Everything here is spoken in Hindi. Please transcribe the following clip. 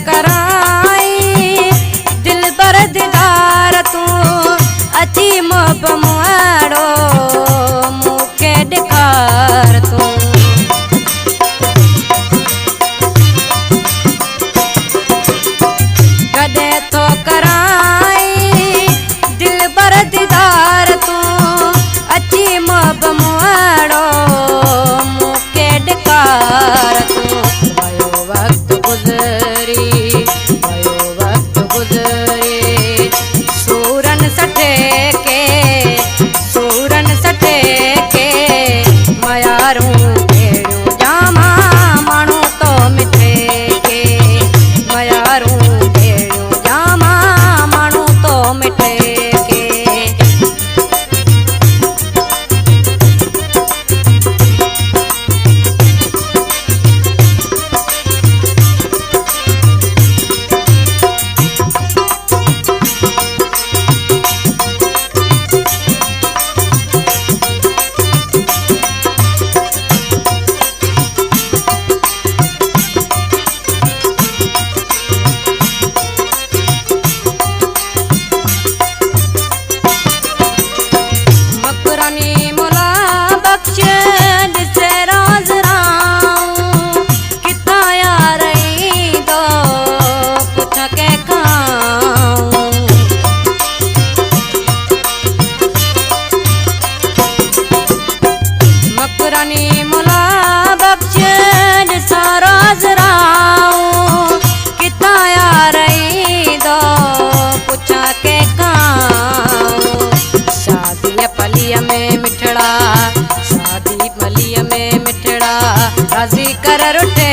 कराई दिल बर दीदार तू अची मोब मुआड़ो मूंखे ॾेखार तू कॾहिं तो कराई दिल बर दीदार तू अची मोब मुआड़ो मूंखे ॾेखार तू वयो वक्त गुज़री सूरन सठे के मयारूं भेड़ियूं जामा माण्हू तो मिठे के मयारूं भेड़ियूं जामा माण्हू तो मिठे के मकरानी मुला बख्श ॾिसे रोज़ राऊं किथां यार ईंदो पुछ के खाऊं मकरानी मुला बख्श ॾिसा रोज़ राऊं किथां यार ईंदो पुछ के खाऊं शादी पलीअ में मिठड़ा राज़ी कर रुठे